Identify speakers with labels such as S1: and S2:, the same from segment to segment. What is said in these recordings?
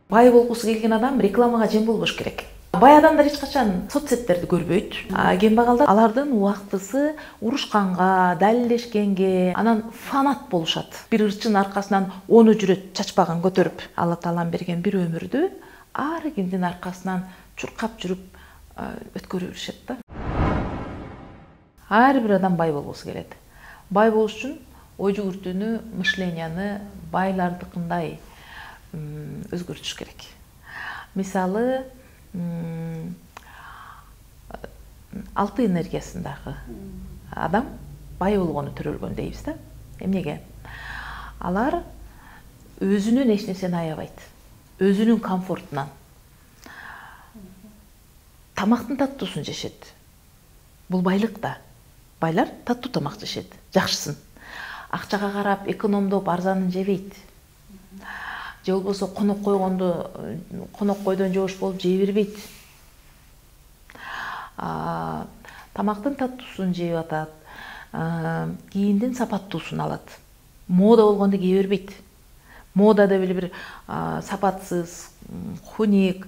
S1: Бай болгусу келген адам рекламага жем болбош керек. Бай адамдар эч качан соцсеттерди көрбөйт. Кембагалдар алардын убактысы урушканга, далилдешкенге, анан фанат болушат. Бир ырчын аркасынан 10 жүрөт чачпаган көтөрүп, Алла Таалам берген бир өмүрдү ар кимдин аркасынан чуркап жүрүп өткөрө беришет да. Ар бир адам бай болгусу келет. Бай болуш үчүн ой жүгүртүүнү, мышленияны байлардыкындай өзгөртүш керек. Мисалы, алты энергиясындагы адам бай болгону төрөлгөн дейбиз да. Эмнеге? Алар өзүнүн эч нерсени аябайт. Өзүнүн комфортунан. Тамактын таттуусун жешет. Бул байлык да. Байлар таттуу тамак жешет, жакшысын. Акчага карап, экономдоп, арзанын жебейт. Же болбосо конок койгондо, конок койдон жоош болуп жей бербейт. Тамактын таттуусун жеп атат, кийимдин сапаттуусун алат. Мода болгондо кие бербейт. Мода деп эле бир сапатсыз, хуник,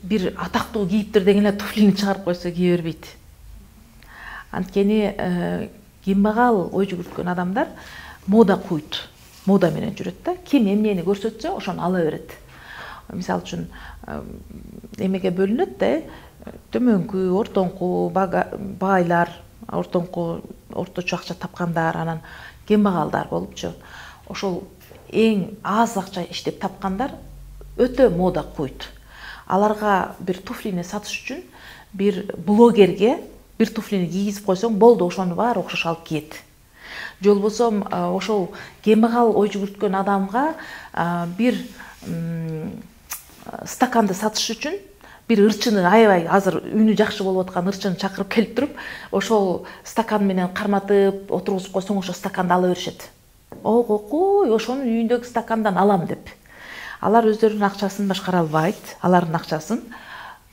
S1: бир атактуу кийиптир деген эле туфлини чыгарып койсо кие бербейт. Анткени кембагал ой жүгүрткөн адамдар мода куйт. Мода менен жүрөт да. Ким эмнени көрсөтсө, ошону ала берет. Мисалы үчүн, эмеге бөлүнөт да, төмөнкү, ортоңку байлар, орточо акча тапкандар, анан кембагалдар болупчу. Ошол эң аз акча иштеп тапкандар өтө мода куйт. Аларга бир туфлини сатыш үчүн бир блогерге бир туфлини кийгизип койсоң, болду, ошону баары окшош алып киет. Же болбосо ошол кембагал ой жүгүрткөн адамга бир стаканды сатыш үчүн бир ырчыны аябай азыр үнү жакшы болуп аткан ырчыны чакырып келип туруп, ошол стакан менен карматып отургузуп койсоң, ошол стаканды ала беришет. Ой, ошонун үйүндөгү стакандан алам деп. Алар өздөрүнүн акчасын башкара албайт. Алардын акчасын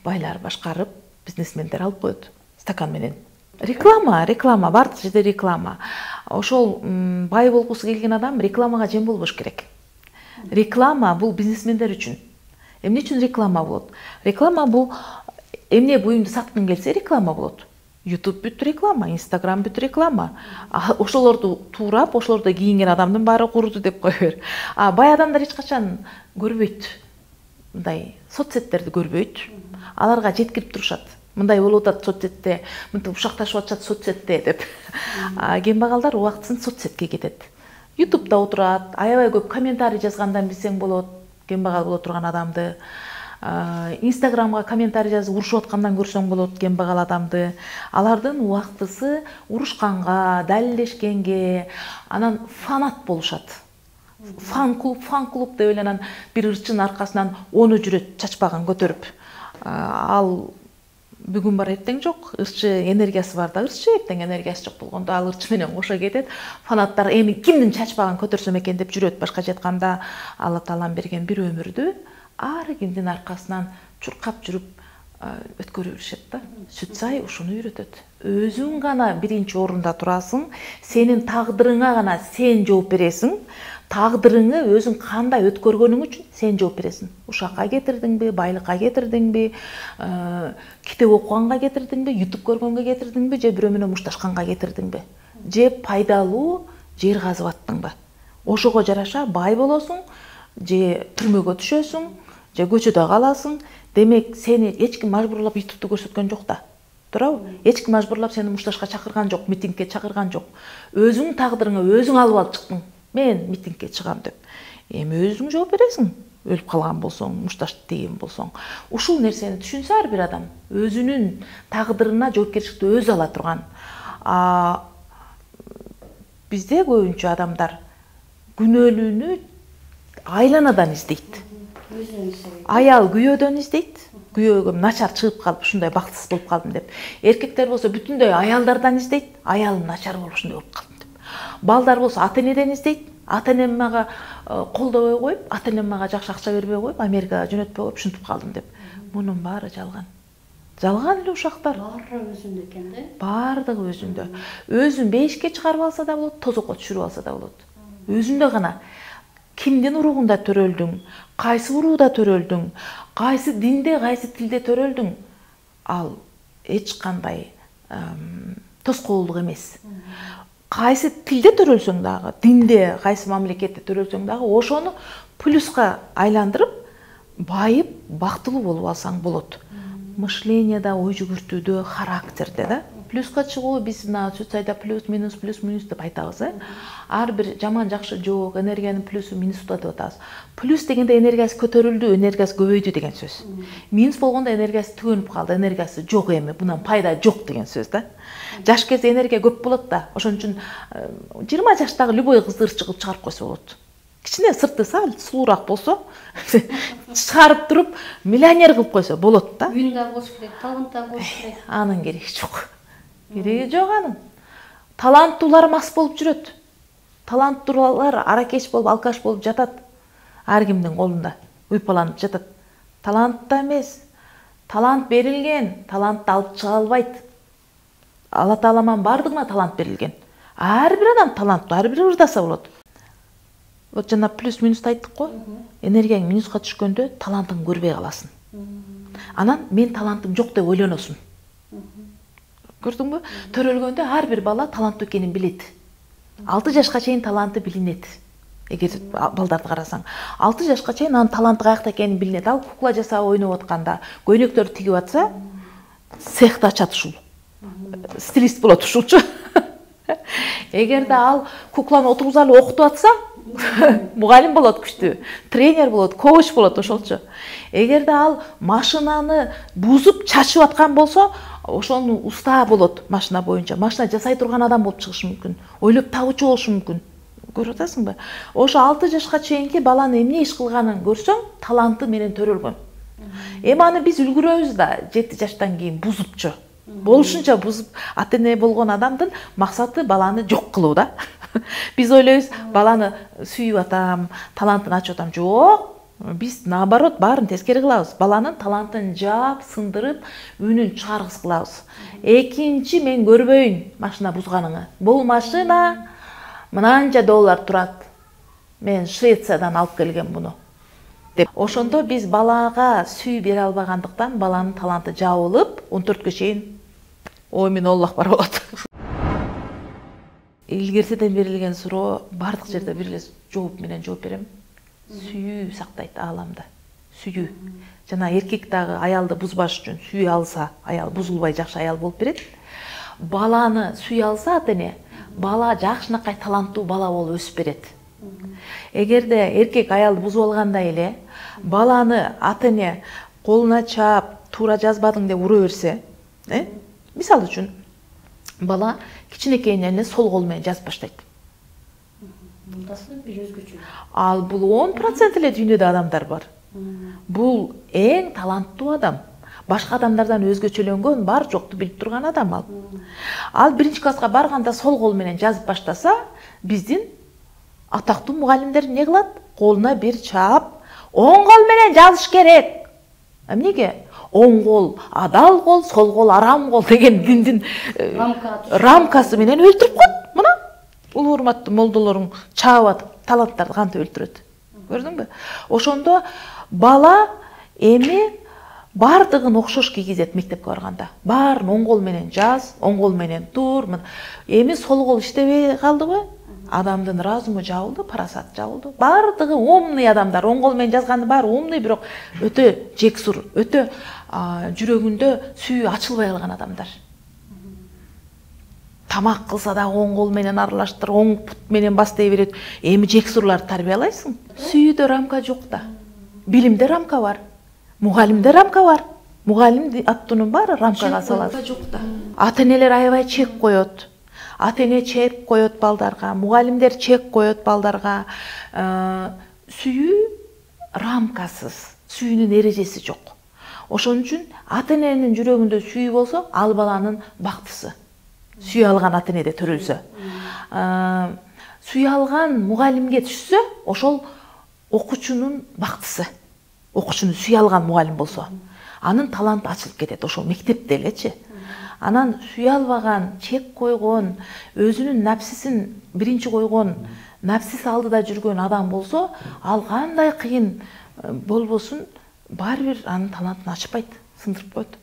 S1: байлар башкарып, бизнесмендер алып коет стакан менен. Реклама, бардык жерде реклама. Ошол бай болгусу келген адам рекламага жем болбош керек. Реклама бул бизнесмендер үчүн. Эмне үчүн реклама болот? Реклама бул эмне буюмду саткың келсе реклама болот. YouTube бүт реклама, Instagram бүт реклама. Ошолорду туурап, ошолордо кийинген адамдын баары куруду деп кое бер. Бай адамдар эч качан көрбөйт. Мындай соцсеттерди көрбөйт. Аларга жеткирип турушат. Мындай болуп атат соцсетте, мынтип ушакташып атышат соцсетте деп. Кембагалдар убактысын соцсетке кетет. YouTube'да отурат, аябай көп комментарий жазгандан билсең болот, кембагал боло турган адамды. Instagramга комментарий жазып урушуп аткандан көрсөң болот кембагал адамды. Алардын убактысы урушканга, далилдешкенге, анан фанат болушат. Фан-клуб деп эле анан бир ырчын аркасынан 10 жүрөт чачпаган көтөрүп. Ал бүгүн бар, эртең жок. Ырчы энергиясы бар да, ырчы эртең энергиясы жок болгондо ал ырчы менен кошо кетет. Фанаттар эми кимдин чачпаган көтөрсөм экен деп жүрөт. Башка жатканда Алла Таалам берген бир өмүрдү ар кимдин аркасынан чуркап жүрүп өткөрө беришет да. Сүтсай ушуну үйрөтөт. Өзүң гана биринчи орунда турасың, сенин тагдырыңа гана сен жооп бересиң. Тагдырыңы өзүң кандай өткөргөнүң үчүн сен жооп бересиң. Ушакка кетирдиңби, байлыкка кетирдиңби, китеп окуганга кетирдиңби, YouTube көргөнгө кетирдиңби, же бирөө менен мушташканга кетирдиңби, же пайдалуу жер казып аттыңбы. Ошого жараша бай болосуң, же түрмөгө түшөсүң, же көчөдө каласың. Демек, сени эч ким мажбурлап YouTube'ду көрсөткөн жок да. Туурабы? Эч ким мажбурлап сени мушташка чакырган жок, митингге чакырган жок. Өзүң тагдырыңы өзүң алып чыктың. Мен митингге чыгам деп. Эми өзүң жооп бересиң. Өлүп калган болсоң, мушташ тийген болсоң. Ушул нерсени түшүнсө ар бир адам өзүнүн тагдырына жоопкерчиликти өзү ала турган. Бизде көбүнчө адамдар күнөөлүүнү айланадан издейт. Аял күйөөдөн издейт. Күйөөгө начар чыгып калып, ушундай бактысыз болуп калдым деп. Эркектер болсо бүтүндөй аялдардан издейт. Аялым начар болуп ушундай болуп калдым деп. Балдар болсо ата-энеден издейт. Ата-энем мага колдобой коюп, ата-энем мага жакшы акча бербей коюп, Америкага жөнөтпөй коюп, ушинтип калдым деп. Мунун баары жалган. Жалган эле ушактар.
S2: Баары өзүндө экен да?
S1: Баардыгы өзүндө. Өзүн бейишке чыгарып алса да болот, тозокко түшүрүп алса да болот. Өзүндө гана. кимдин уругунда төрөлдүң, кайсы урууда төрөлдүң, кайсы динде, кайсы тилде төрөлдүң, ал эч кандай тоскоолдук эмес. Кайсы тилде төрөлсөң дагы, динде, кайсы мамлекетте төрөлсөң дагы, ошону плюска айландырып, байып, бактылуу болуп алсаң болот. Мышлениеде, ой жүгүртүүдө, характерде да. Плюска чыгуу биз мына соцсайда плюс минус деп айтабыз, ар бир жаман жакшы жок, энергиянын плюсу минусу деп атабыз. Плюс дегенде энергиясы көтөрүлдү, энергиясы көбөйдү деген сөз. Минус болгондо энергиясы төгөнүп калды, энергиясы жок эми, бунан пайда жок деген сөз да. Жаш кезде энергия көп болот да, ошон үчүн 20 жаштагы любой кызды ырчыгып чыгарып койсо болот. Кичине сырты сал сулуураак болсо, чыгарып туруп миллионер кылып койсо болот да.
S2: Үйүн да болуш керек, талант да болуш керек.
S1: Анын кереги жок. Кереги жок анын. Таланттуулар мас болуп жүрөт. Таланттуулар аракеш болуп, алкаш болуп жатат. Ар кимдин колунда уйпаланып жатат. Талант да эмес. Талант берилген, талантты алып чыга албайт. Алла Тааламан бардыгына талант берилген. Ар бир адам таланттуу, ар бир ырдаса болот. Вот жана плюс минус айттык го. Энергияң минуска түшкөндө талантың көрбөй каласың. Анан мен талантым жок деп ойлоносуң. Көрдүңбү? Төрөлгөндө ар бир бала таланттуу экенин билет. 6 жашка чейин таланты билинет. Эгер балдарды карасаң, 6 жашка чейин анын таланты каякта экени билинет. Ал кукла жасап ойноп атканда, көйнөктөрдү тигип атса, цехти ачат ушул. Стилист болот ушулчу. Эгерде ал кукланы отургузуп алып окутуп атса, мугалим болот күчтүү, тренер болот, коуч болот ошолчу. Эгерде ал машинаны бузуп чачып аткан болсо, ошону уста болот машина боюнча. Машина жасай турган адам болуп чыгышы мүмкүн. Ойлоп табуучу болушу мүмкүн. Көрүп атасыңбы? Ошо 6 жашка чейинки баланын эмне иш кылганын көрсөң, таланты менен төрөлгөн. Эми аны биз үлгүрөбүз да 7 жаштан кийин бузупчу. Болушунча бузуп, ата-эне болгон адамдын максаты баланы жок кылуу да. Биз ойлойбуз, баланы сүйүп атам, талантын ачып атам. Жок. Биз наоборот баарын тескери кылабыз. Баланын талантын жаап, сындырып, үнүн чыгаргыс кылабыз. Экинчи мен көрбөйүн машина бузганыңы. Бул машина мынанча доллар турат. Мен Швециядан алып келген буну. Деп. Ошондо биз балага сүй бере албагандыктан баланын таланты жабылып, 14гө чейин ой мен Аллах бар болот. Илгертеден берилген суроо бардык жерде бир эле жооп менен жооп берем. Сүйүү сактайт ааламда. Сүйүү. Жана эркек дагы аялды бузбаш үчүн сүйүү алса, аял бузулбай жакшы аял болуп берет. Баланы сүйүү алса ата-эне, бала жакшынакай таланттуу бала болуп өсүп берет. Эгерде эркек аялды бузуп алгандай эле, баланы ата-эне колуна чаап, туура жазбадың деп ура берсе, мисалы үчүн бала кичинекейинен эле сол кол менен жазып баштайт.
S2: Бир өзгөчө.
S1: Ал бул 10% эле дүйнөдө адамдар бар. Бул эң таланттуу адам. Башка адамдардан өзгөчөлөнгөн, бар жокту билип турган адам ал. Ал биринчи класска барганда сол кол менен жазып баштаса, биздин атактуу мугалимдер эмне кылат? Колуна бир чаап, оң кол менен жазыш керек. Эмнеге? Оң кол адал кол, сол кол арам кол деген диндин рамкасы менен өлтүрүп коет. Мына улуу урматтуу молдолоруң чаап атып, таланттарды кантип өлтүрөт. Көрдүңбү? Ошондо бала эми бардыгын окшош кийгизет мектепке барганда. Баарын оң кол менен жаз, оң кол менен тур. Эми сол кол иштебей калдыбы? Адамдын разуму жабылды, парасаты жабылды. Бардыгы умный адамдар, оң кол менен жазганы баары умный, бирок өтө жексур, өтө жүрөгүндө сүйүү ачылбай калган адамдар. Тамак кылса да оң кол менен аралаштыр, оң пут менен бас дей берет. Эми жексурларды тарбиялайсың. Сүйүүдө рамка жок да. Билимде рамка бар. Мугалимде рамка бар. Мугалим аттуунун баары рамкага салат. Ата-энелер аябай чек коет. Ата-эне чек коет балдарга, мугалимдер чек коет балдарга. Сүйүү рамкасыз, сүйүүнүн эрежеси жок. Ошон үчүн ата-эненин жүрөгүндө сүйүү болсо, ал баланын бактысы. Сүйө алган ата-энеде төрөлсө. Сүйө алган мугалимге түшсө, ошол окуучунун бактысы. Окуучуну сүйө алган мугалим болсо, анын таланты ачылып кетет, ошол мектепте элечи. Анан сүйө албаган, чек койгон, өзүнүн напсисин биринчи койгон напсиси алдыда жүргөн адам болсо, ал кандай кыйын болбосун, баары бир анын талантын ачпайт, сындырып коет.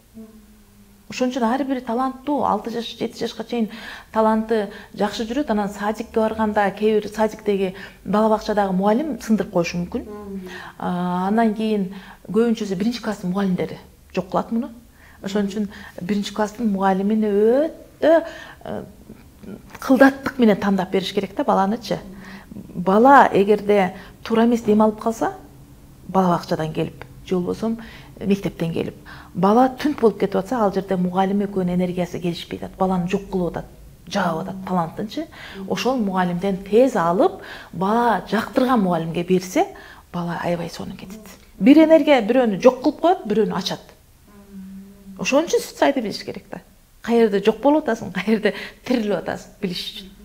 S1: Ошон үчүн ар бири таланттуу, 6 жаш, 7 жашка чейин таланты жакшы жүрөт, анан садикке барганда кээ бир садиктеги бала бакчадагы мугалим сындырып коюшу мүмкүн. Андан кийин көбүнчөсү 1-класстын мугалимдери жок кылат муну. Ошон үчүн 1-класстын мугалимин өтө кылдаттык менен тандап бериш керек да баланычы. Бала эгерде туура эмес дем алып калса, бала бакчадан келип, же болбосо мектептен келип, бала түнт болуп кетип атса, ал жерде мугалим экөөнүн энергиясы келишпей атат, баланы жок кылып атат, жаап атат талантынчы. Ошол мугалимден тез алып, бала жактырган мугалимге берсе, бала аябай сонун кетет. Бир энергия бирөөнү жок кылып коет, бирөөнү ачат. Ошон үчүн сүт сайды билиш керек да. Каерде жок болуп атасың, каерде тирилип атасың билиш үчүн.